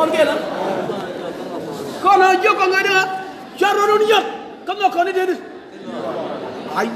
con kia lắm con ơi chưa con người nữa cho nó luôn nhật come on con đi đi ai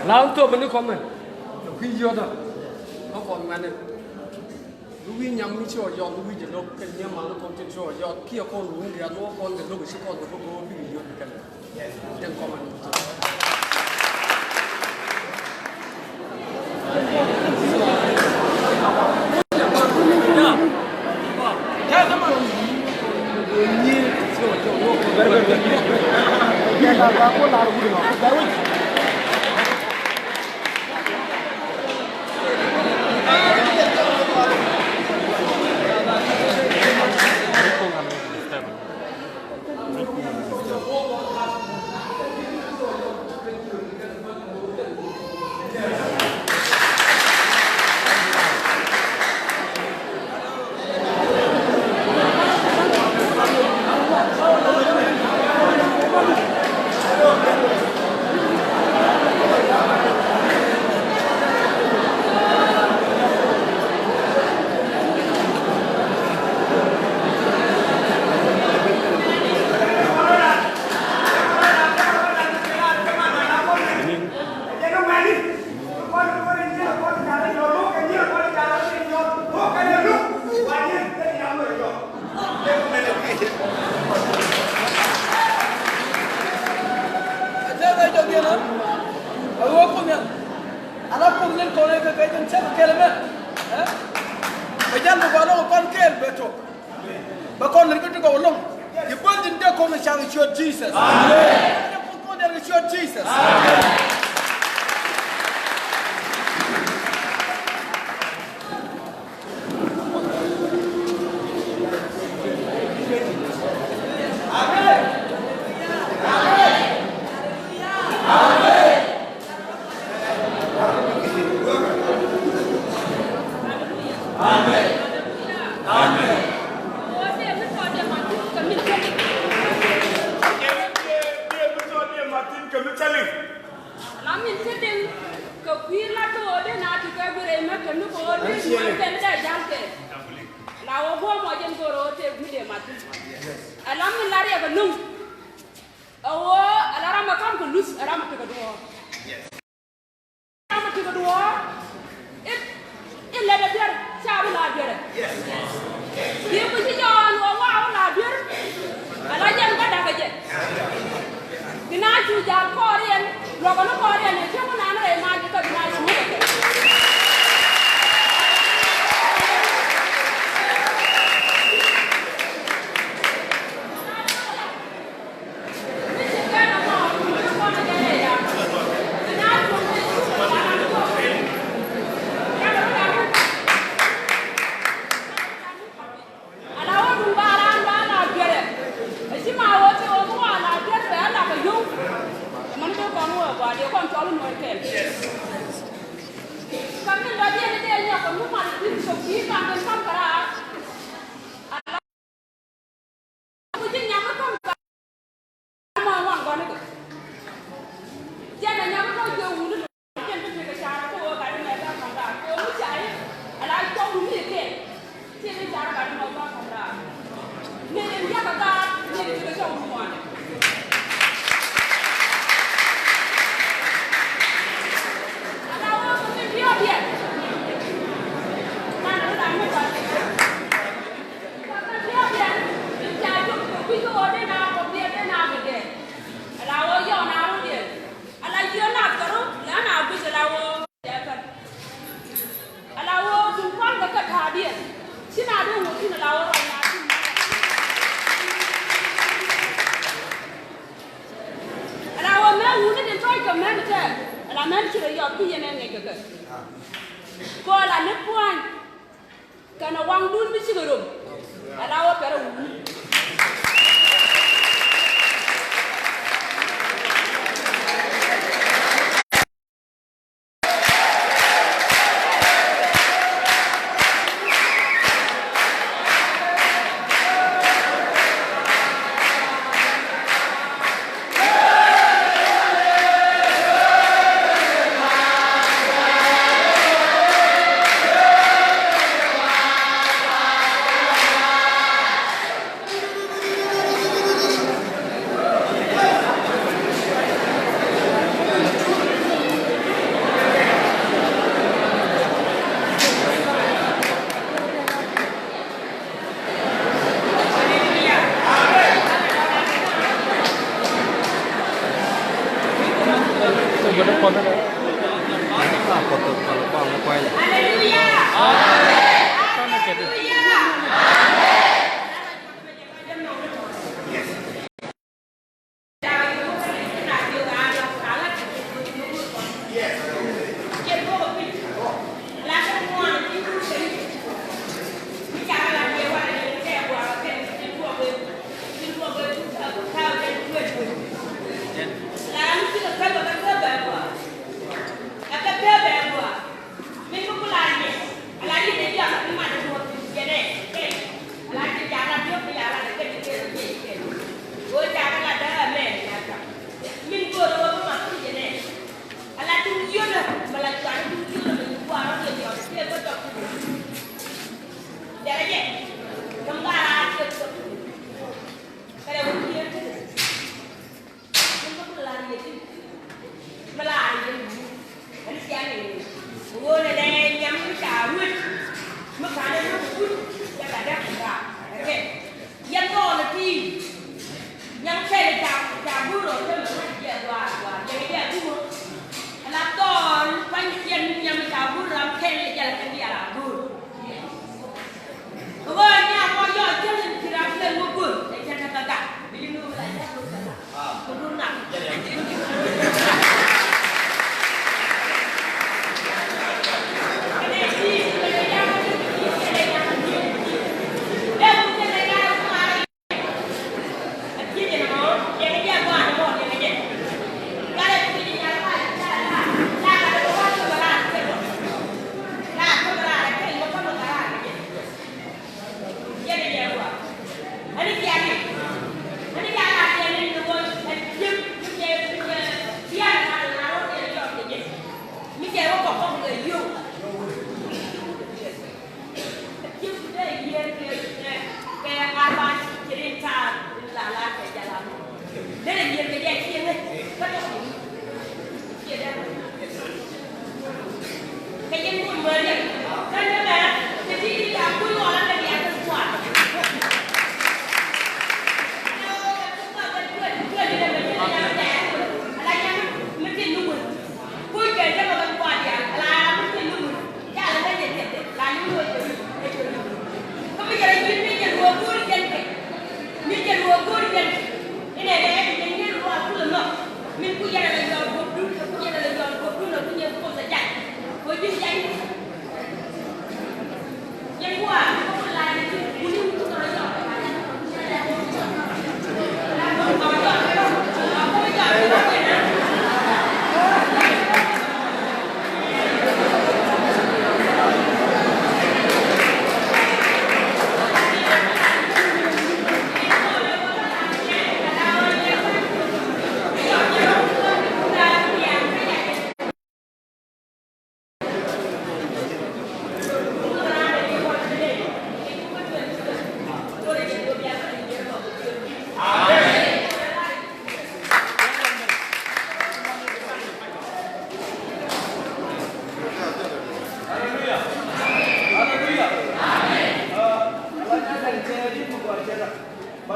Lauto benu komen. Video da. Ko kon mane. Luwi nyam mi cho yo luwi je lok ken nyam ma lo kon tin cho yo ki ko lu ngi ya no kon de lok si kon ko go video kan. Den komen. Ya sama. Ni so yo ko ber. Ya ta ko la ru no. Garu. in the corner shall show Jesus. Amen. The corner show Jesus. Amen.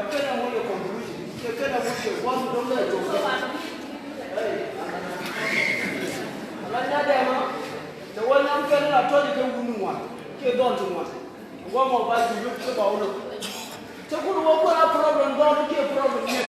But tell them what your contribution. Tell them what you want to do. The one I'm telling I told you to one. Get on to one. One more by you look about it. So good work on our problem, don't get a problem.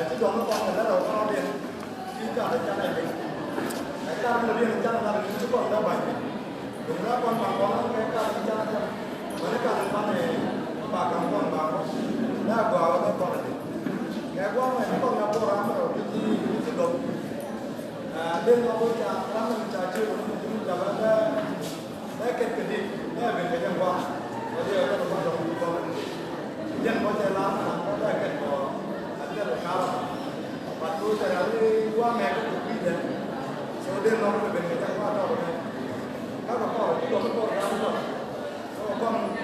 chứ đó nó còn là đầu con điện chứ cả là cha này mình cái ca đầu tiên cha là mình chứ còn đâu vậy đúng là con bằng con cái ca cha cha mà cái ca con này bà cầm con bà đã vào cái con này cái con này nó còn là bộ ram rồi cái đồ đêm nó có cha ram mình cha chưa mình cha là cái cái gì cái về cái nhân quan bây giờ cái nó còn con nhân có thể làm cái cái của anh là cao và tôi sẽ là đi qua mẹ của quý nhân số đêm nó về cái nhân quan đó này các bạn có cái đó nó có ra rồi con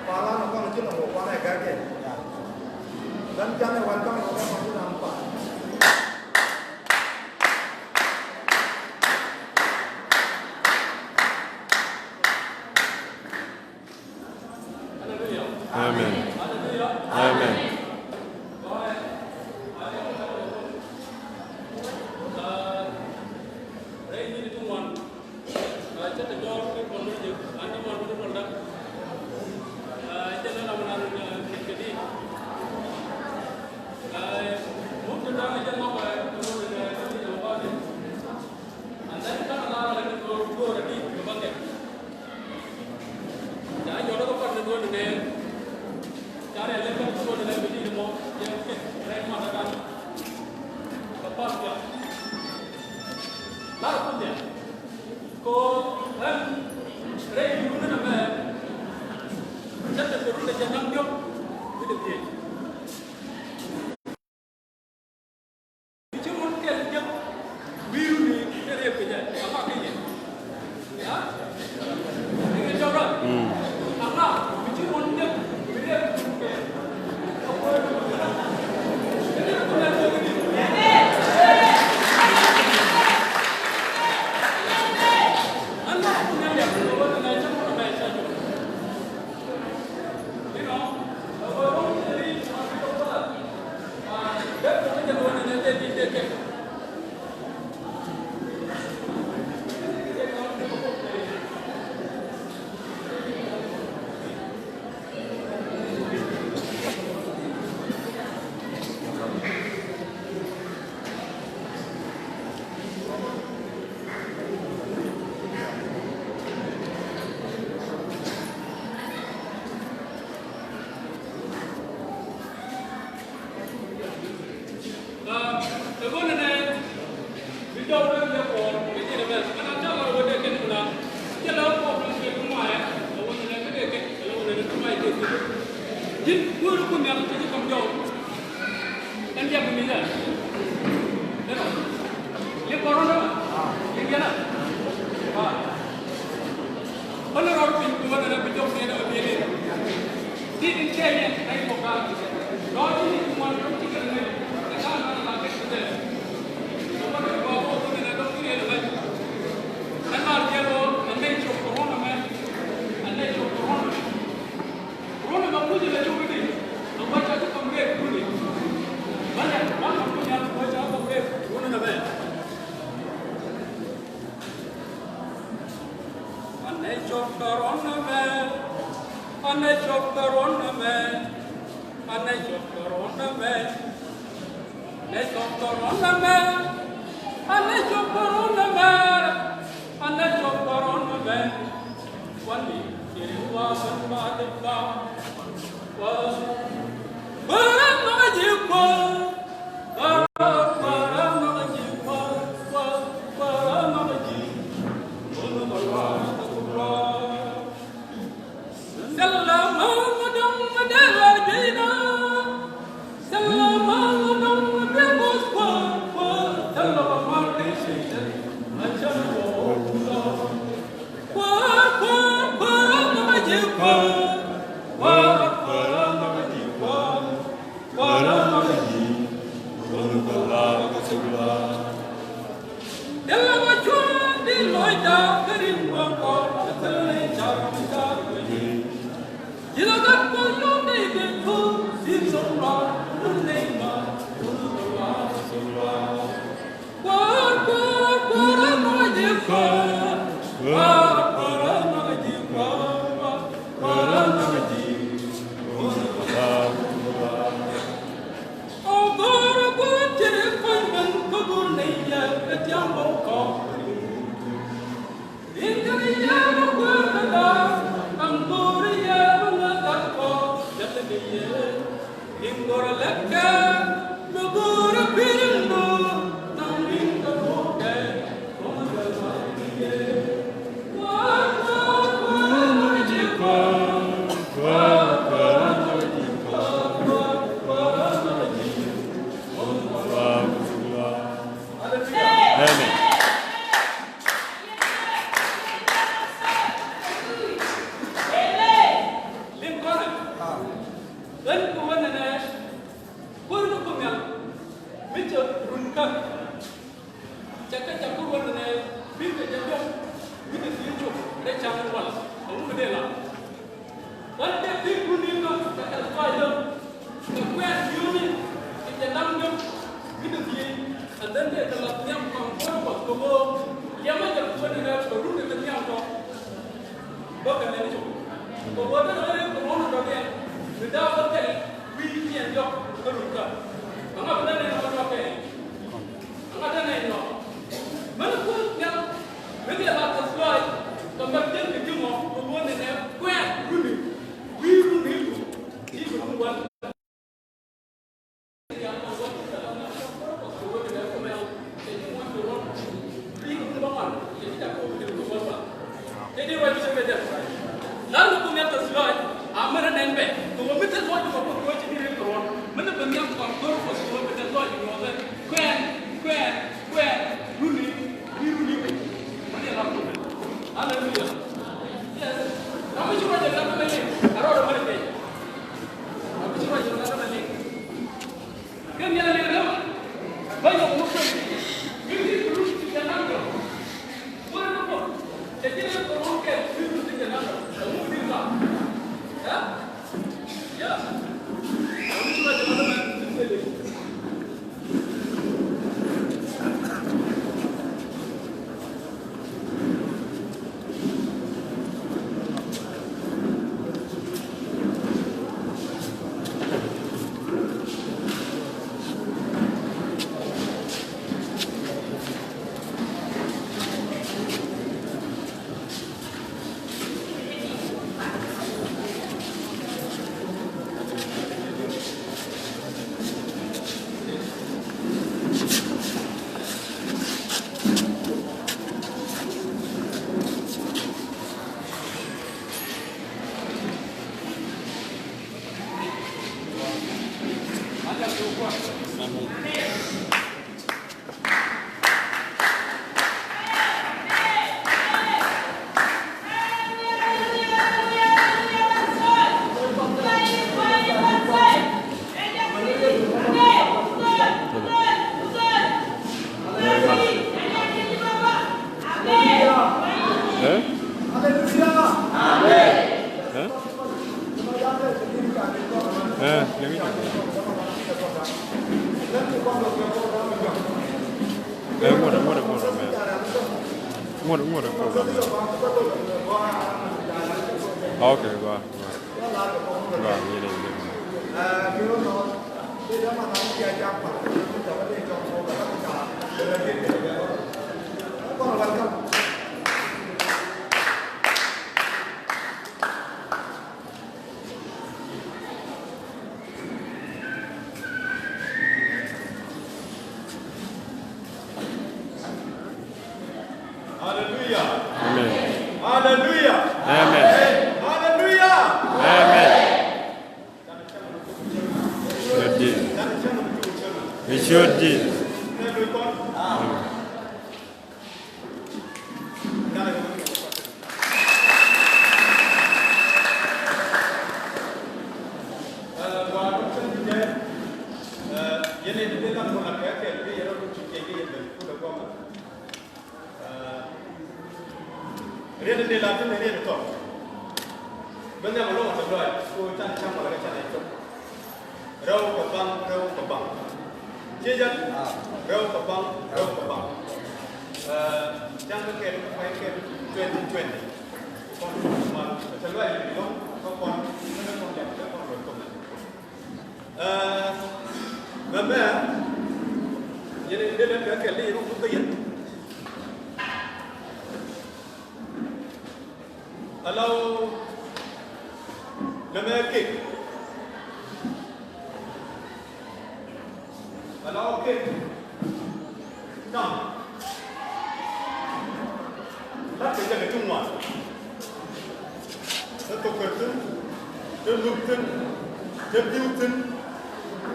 bà lan nó con chứ là một quan này cái gì dan jangan wanita orang masih nampak. Amen. Amen. Oh, God, Chaka chaka wala ne bimbe jajo bimbe tiyo de chama wala awu de la wala de bimbe ni no ka ka yo the quest unit in the number bimbe tiyo and then they tell us them come forward to go yama ja ko de na ko ru de nyam to ba ka ne jo ko wala ne ko no do de without hotel we can jo ko ru ka anga ba ne no do ke anga ne no mana ko ya bebe ba ta slide to ba tin ke jumo ko wona ne kwa runi wi runi ji ko wa ya ko wa ta na ko ko de ko me te ji mo to ron ri ko ba man ye ta ko de ko ba te de wa se be de na ko me ta slide amara nen be ko mo te slide ko ko ji ni ko ron mana ba ngam ko ko ko so be te slide ko ba kwa runi hallelujah. Yes. Kamu cuma jalan ke mana? Arah orang mana ni? Kamu cuma jalan ke mana? Kan yang lain apa? Banyak musuh. Ini terus jalan ke. Bukan apa? Jadi orang ke terus jalan ke. Kamu bisa? Ya? Ya. Kamu cuma jalan ke mana? Okay, go. Hallelujah. Amen. Hallelujah. Amen. Hallelujah. Amen. Your deed. It's your deed. Riêng đây là cái này riêng được bên nhà mà lo tập rồi cô chăn chăm vào cái chăn này chung rau cà băng chia dân rau cà băng chăn cái kẹp truyền con mà chăn loại gì đó con nó con đẹp nó con rồi con này gần đây vậy đây là cái ly nó cũng tiền allow the kick. Allow kick. Come. Lát cái chân ở trung ngoài. Nó tục cật chân, chân lục chân, chân tiêu chân.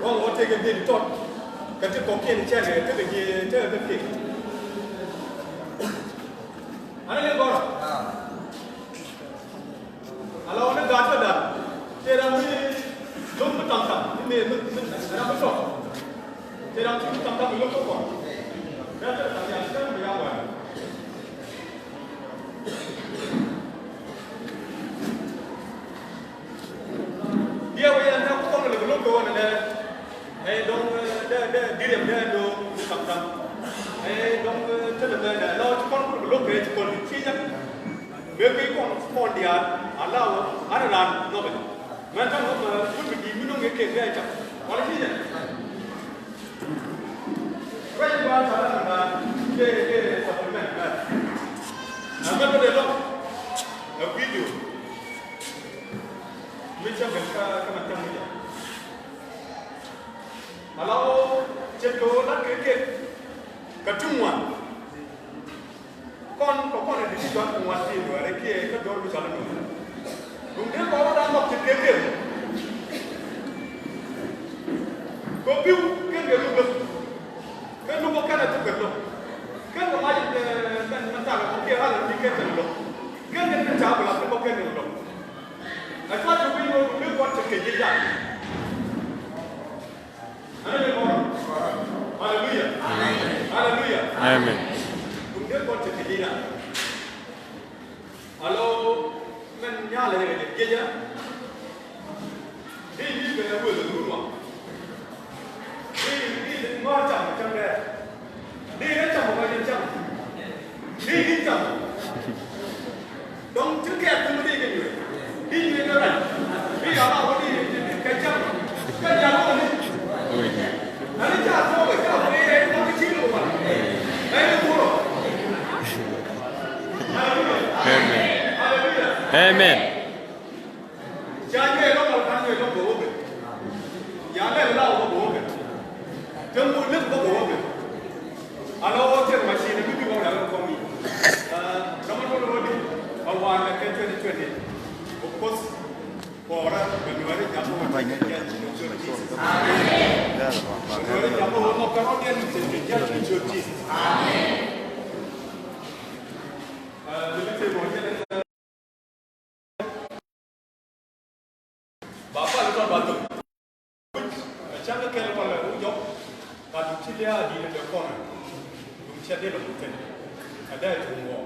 Quang ngó chơi cái gì chọn. Cái chân có kia thì chơi cái gì chơi cái kick. Anh lên bò. Kalau nak gata dah, cerang ni lom bertangkap, ini nak bersok. Cerang tu bertangkap lom bersok. sập đâm donc thế là lo con lúc cái con phi nhá về cái con đi à lao à là nó vậy mà trong lúc cũng bị đi nó nghe cái chậm có cái gì nhỉ quay qua trả lời là cái supplement này nó có được không ở video mình sẽ biết cái mặt trong này kalau cekul nak kekek kecumuan kon ada di situ muasi dua reki ke dua berjalan dulu kemudian kalau dah nak kekek kopi kan dia lupa kan itu kerja kan ramai kan masalah kopi hal ini kan terlalu kan dia mencari lah kopi kan terlalu aku ada video buat kekek je Hallelujah. Hallelujah. Amen. Kemudian kau cekidina. Halo, menyala dengan dia. Ini kena buat dulu. Ini macam dia. Dia macam macam. Dia macam. Dong cekik tu dia ni. Dia ni orang. Dia apa dia kacau. Kacau ni. Nanti jatuh ke kau ni nak kecil tu kan? Turun. Amen. Amen. Jangan orang makan je orang bohong. Jangan lau orang bohong. Jangan lek orang bohong. Kalau orang masih ni kita bawa dalam kami. Kamu boleh ni awal nak kerja ni. Of course, orang Januari jamu banyak. Amen. Januari jamu orang kalau dia jadi cuci. Amen. Lebih semuanya. Bapa lupa batu. Macam nak kalau kalau ujok batu cilia di depan. Macam dia lupa. Ada tunggu.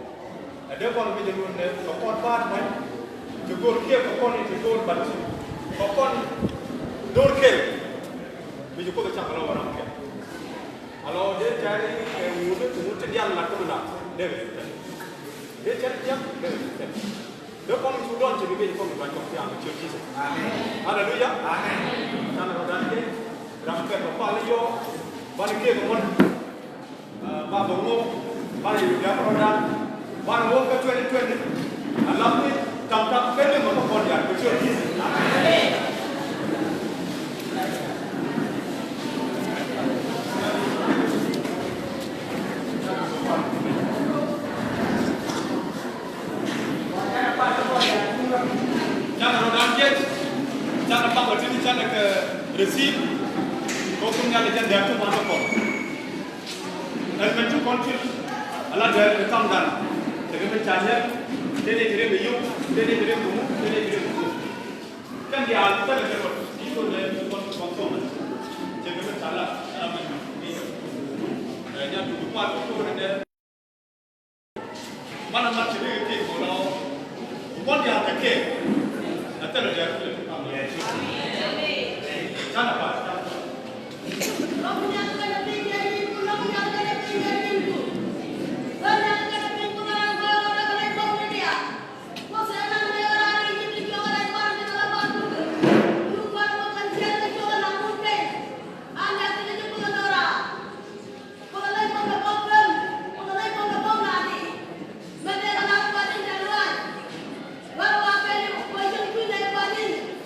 Ada kalau kita dulu ni kapal bar ni. Jugul kia kapal ni jugul batu. Kapal dorkel. Biju kau kacang kalau orang kia. Kalau dia cari mudah dia nak kemana? Dia cari dia. Dia kau sudah jadi baju kau macam yang cuci. Amin. Haleluya. Amin. Tanah dan dia ramai kapal yo. Balik ke mana? Bahamu balik juga orang. Bahamu ke 2020. Allah ni tampak kena mengkau dia cuci. Amin. Jangan orang dia, jangan apa macam ni, jangan ke receive, kau punya legend dia tu mana kau? Dan macam konflik, Allah dia rekam dan, jadi mencari, dia beriu, dia beriu, kan dia alta legend itu dia konflik, jadi mencari, dia tu lupa tu dia, mana macam ni kalau, kau dia tak ke? Nanti lo dia tu jangan apa? Baru apa ni? Kau yang tu dah buat ni.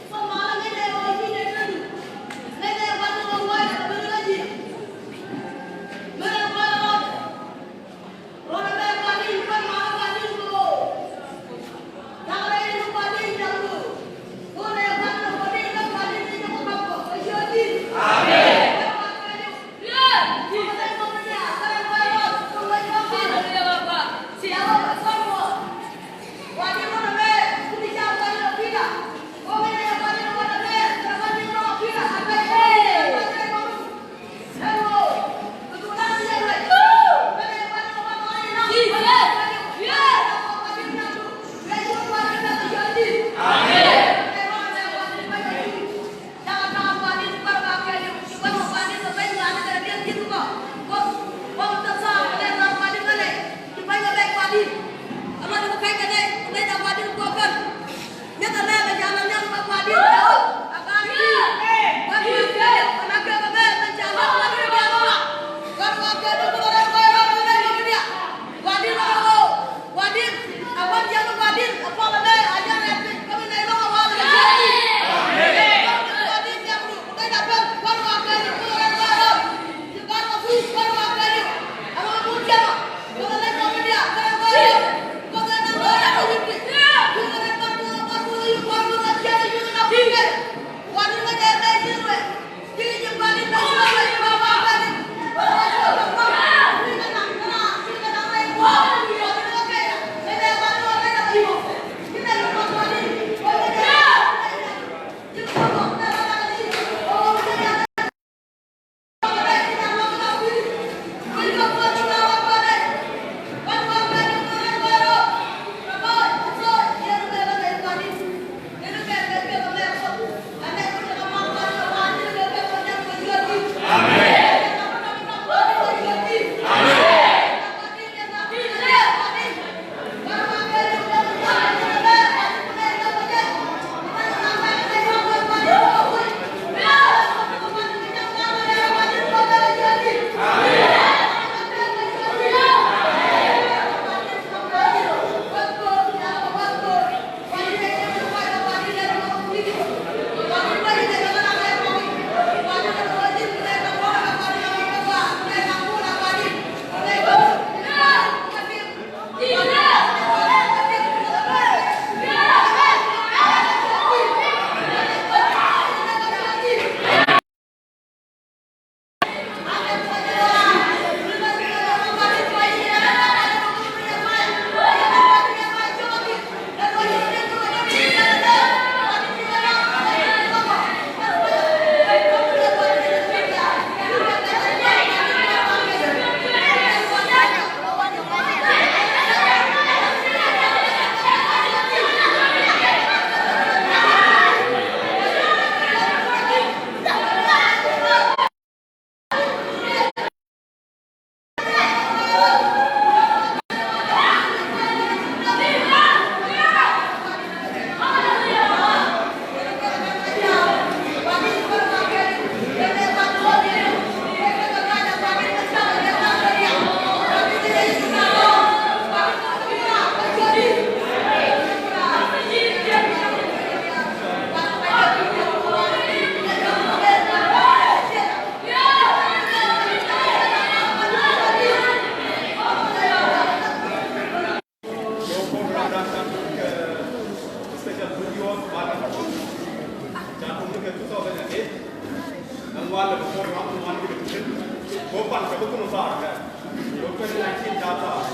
2019 data.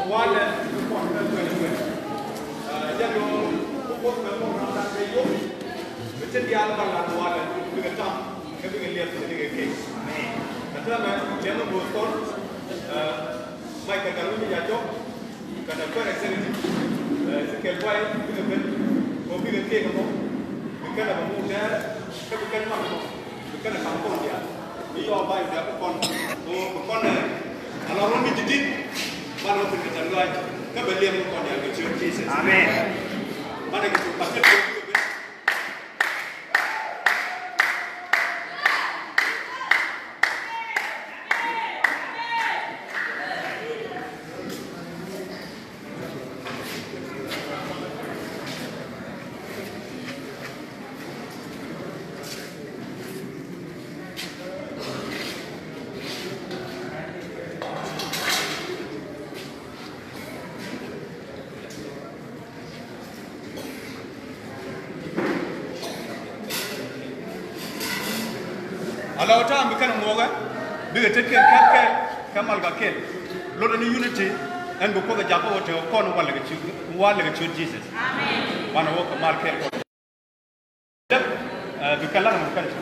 One report that we're doing. Within the other one, we can come, we can live in the case. The General Boston, Michael Garuni Yajo, can a fair executive, second wife, we can take a home. We can have a move there, we can come home. We can come home here. We all buy the corner. Allow me to do one of the right. Come and live on your Jesus. Amen. Allow time we can moga, bigger take care, Kamal Gakel, Lord of unity, and before the Japo to corner one like Jesus. Amen. One walk a market. The Kalam Country.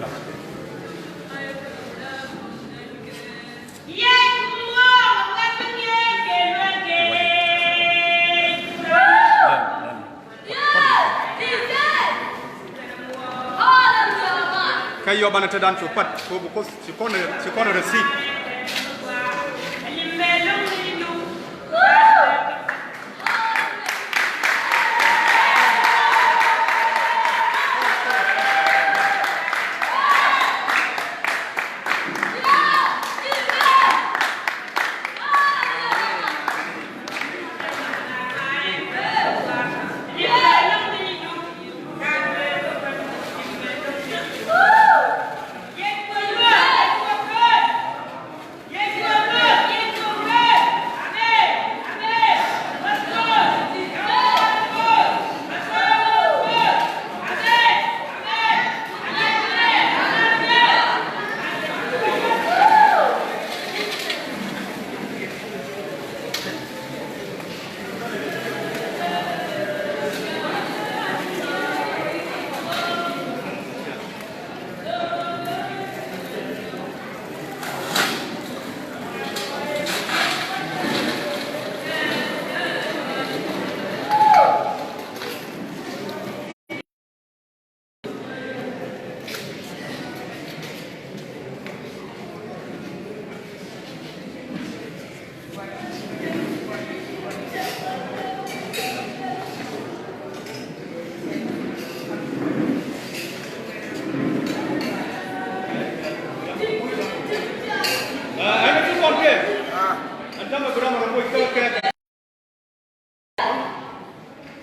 Kayo banata dan cepat, because she corner receipt.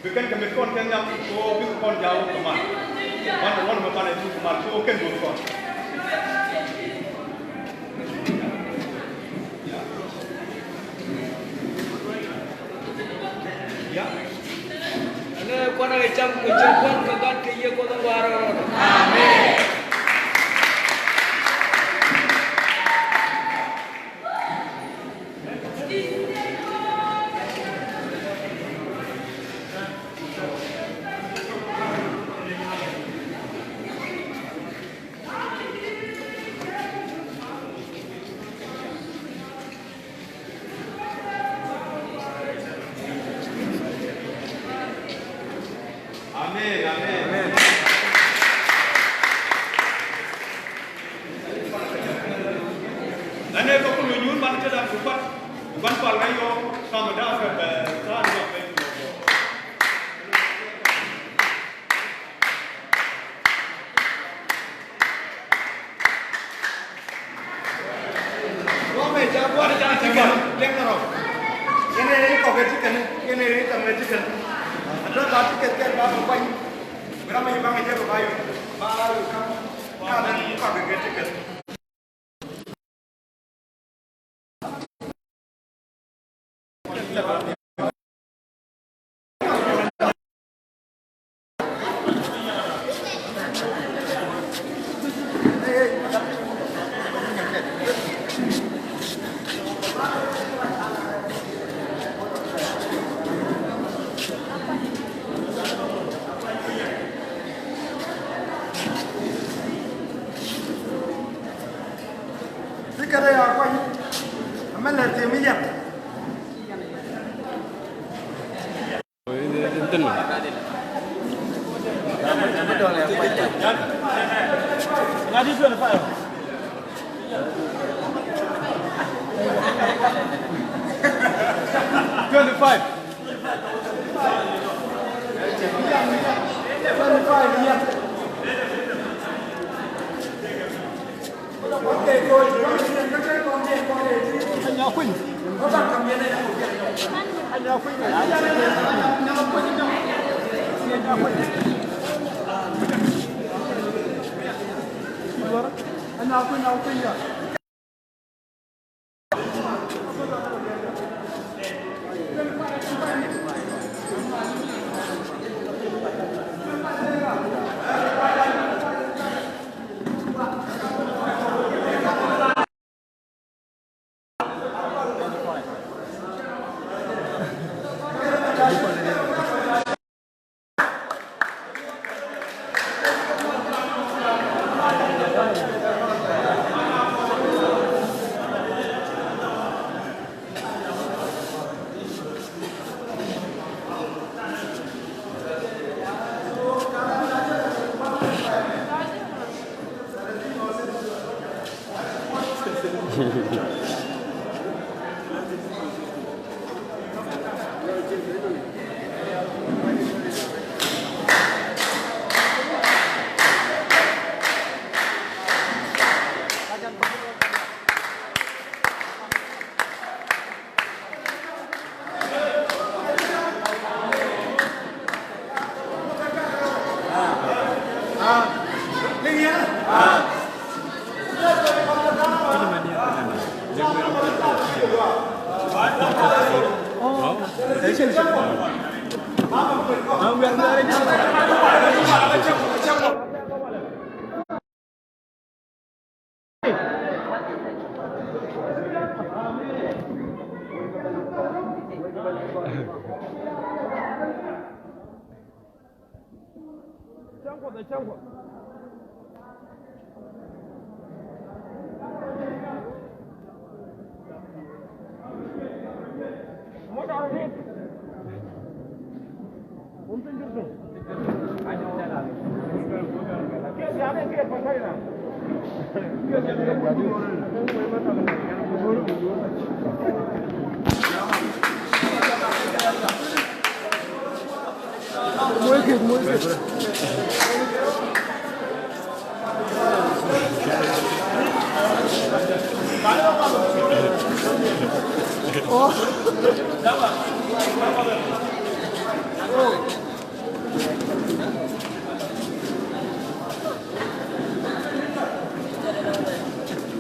Bukan kami konten yang bukan kon jauh kemana. Mana mana itu kemana? So kan bukan. Ya. Ane kau nak kejampuan kegat kaya kau tu barang. Amin. Nane ko ko nyun ban kada bukan bukan pal ngayo sama dah ke kan yo pe ko me jago ada jangan tinggal leng naro ini ko ke chicken ini tamne chicken ada batu ke ba ba berapa yang bang jago bayu bayu kan ada ko ke chicken Mana nanti minyak? Enten lah. Ngadi 25.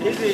Ini